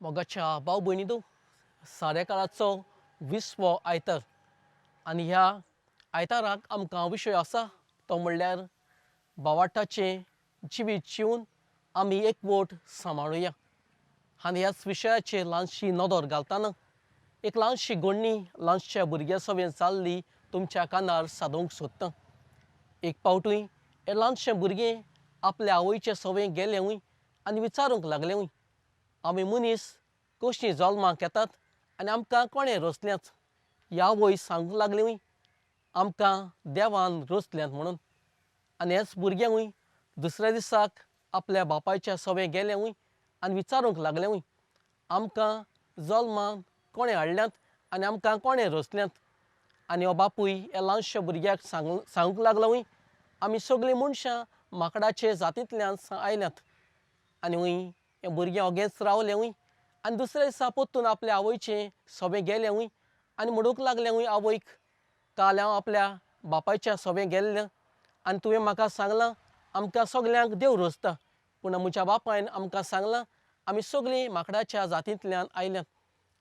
मोगाच्या भाव भयणींनो, सारेकाळाचो 20वो आयतार आनी ह्या आयताराक आमकां विशय आसा तो म्हणल्यार भावार्थाचें जिवीत जिवन आमी एकवट सांबाळुया. आनी ह्याच विशयाचेर ल्हानशी नदर घालतना एक ल्हानशी घडणी ल्हानशा भुरग्या सवेन जाल्ली तुमच्या कानार सादूंक सोदतां. एक फावटूय हें ल्हानशें भुरगें आपल्या आवयचे सवें गेलेंय आनी विचारूंक लागलेंय, आमी मनीस कशीं जल्माक येतात आनी आमकां कोणें रचल्यांत. ह्या आवय सांगूंक लागलीं, आमकां देवान रचल्यांत म्हणून. आनी हेच भुरग्यांय दुसऱ्या दिसाक आपल्या बापायच्या सवें गेलेंय आनी विचारूंक लागलेंय, आमकां जल्माक कोणें हाडल्यांत आनी आमकां कोणें रचल्यांत. आनी हो बापूय ह्या ल्हानशा भुरग्याक सांगूंक लागलोय, आमी सगळीं मनशां माकडाचे जातींतल्यान आयल्यांत. आनी हें भुरगें ओगेंच रावलें आनी दुसऱ्या दिसा परतून आपल्या आवयचें सवें गेलें आनी म्हणूंक लागलें आवयक, काल हांव आपल्या बापायच्या सवें गेल्लें आनी तुवें म्हाका सांगलां आमकां सगल्यांक देव रचता, पूण म्हज्या बापायन आमकां सांगलां आमी सगळीं माकडाच्या जातींतल्यान आयल्यांत.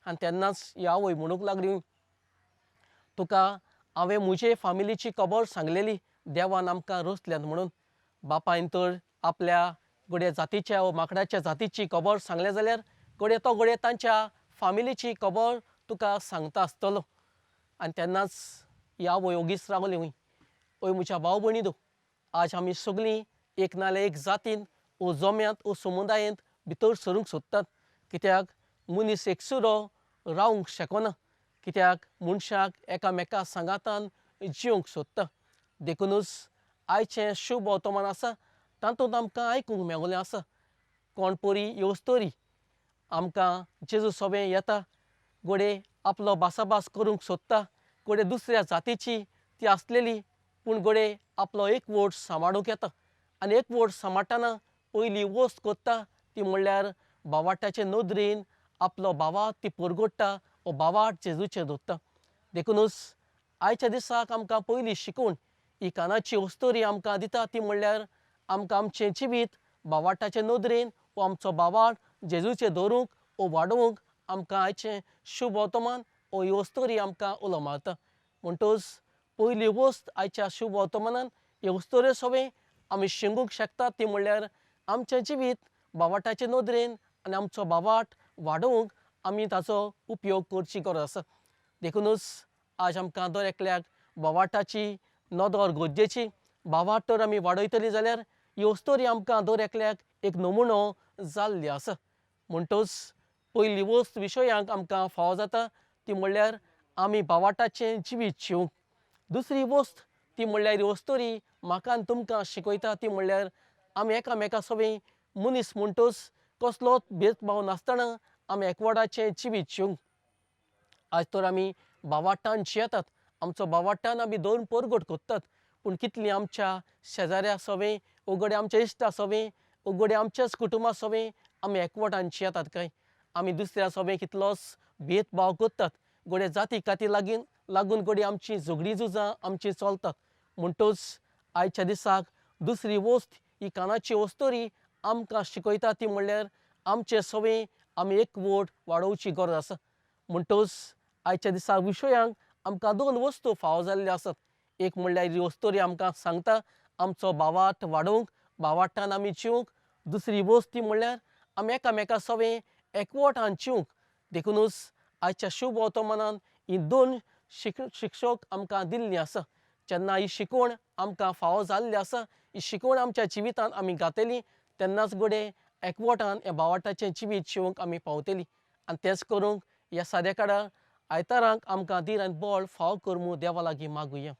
आनी तेन्नाच ही आवय म्हणूंक लागली, तुका हांवें म्हजे फामिलीची खबर सांगलेली, देवान आमकां रचल्यांत म्हणून. बापायन तर आपल्या घोड्या जातीच्या वा माकडाच्या जातीची खबर सांगले जाल्यार घोडे तो घोडे तांच्या फामिलीची खबर तुका सांगता आसतलो. आनी तेन्नाच ही आवय ओगीच रावली. ओय म्हज्या भाव भयणींनो, आज आमी सगळीं एक नाल्यार एक जातीन वो जोम्यांत वो समुदायांत भितर सरूंक सोदतात. कित्याक मनीस एकसुरो रावंक शकना, कित्याक मनशाक एकामेका सांगातान जिवंक सोदता. देखूनच आयचें शुभ वर्तमान आसा तातूंत आमकां आयकूंक मेवलें आसा, कोण परी येवच तरी आमकां जेजू सवें येता. घोडे आपलो भासाभास करूंक सोदता, घोडे दुसऱ्या जातीची ती आसलेली, पूण घोडे आपलो एकवट सांबाळूंक येता. आनी एकवट सांबाळटना पयली वस्त करता ती म्हणल्यार भावार्थाचे नदरेन आपलो भावार्थ ती परगट्टा वो भावार्थ जेजूचेर दवरता. देखूनच आयच्या दिसाक आमकां पयली शिकवण ही कानाची वस्तोरी आमकां दिता ती म्हणल्यार आमकां आमचें जिवीत भावार्थाचे नदरेन वो आमचो भावार्थ जेजूचेर दवरूंक वो वाडोवंक आमकां आयचें शुभ वर्तमान वो ही वस्तोरी आमकां उलो मारता. म्हणटच पयली वस्त आयच्या शुभ वर्तमानान हे वस्तोऱ्यो सवें आमी शिंगूंक शकतात ती म्हणल्यार आमचें जिवीत भावार्थाचे नदरेन आनी आमचो भावार्थ वाडोवंक आमी ताचो उपयोग करची गरज आसा. देखूनच आज आमकां दर एकल्याक भावार्थाची नदर गरजेची. भावार्थ तर आमी वाडयतलीं जाल्यार ही वस्तोरी आमकां दर एकल्याक एक नमुनो जाल्ली आसा. म्हणटच पयली वस्त विशयांक आमकां फावो जाता ती म्हणल्यार आमी भावार्थाचें जिवीत जिवंक. दुसरी वस्त ती म्हणल्यार ही वस्तोरी म्हाका आनी तुमकां शिकयता ती म्हणल्यार आमी एकामेका सवें मनीस म्हणटच कसलोच भेदभाव नासतना आमी एकवटाचें जिवीत जिवंक. आज तर आमी भावार्थान जियेतात, आमचो भावार्थान आमी दोन परगट कोत्तात, पूण कितलीं आमच्या शेजाऱ्या सवें वो घोडे आमच्या इश्टा सवें वो घोडे आमच्याच कुटुंबा सवें आमी एकवटान जियेतात काय. आमी दुसऱ्या सवें कितलोच भेदभाव करतात, घोडे जाती काती लागून घोडी आमचीं झगडीं झुजां आमचीं चलतात. म्हणटच आयच्या दिसाक दुसरी वस्त ही कानाची वस्तोरी आमकां शिकयता ती म्हणल्यार आमचे सवें आमी एकवट वाडोवची गरज आसा. म्हणटच आयच्या दिसा विशयांक आमकां दोन वस्तू फावो जाल्ल्यो आसात. एक म्हणल्यार ही वस्तोरी आमकां सांगता आमचो भावार्थ वाडोवंक, भावार्थान आमी जिवंक. दुसरी वस्त ती म्हणल्यार आमी एकामेका सवें एकवटान जिवंक. देखूनच आयच्या शुभ वर्तमानान ही दोन शिक्षक आमकां दिल्लीं आसा. जेन्ना ही शिकवण आमकां फावो जाल्ली आसा, ही शिकवण आमच्या जिवितांत आमी घातली तेन्नाच घोडे एकवटान हें भावार्थाचें जिवीत जिवंक आमी पावतलीं. आनी तेंच करूंक ह्या सादेकाळा आयताराक आमकां धीर आनी बळ फावो कर म्हूण देवा लागीं मागुया.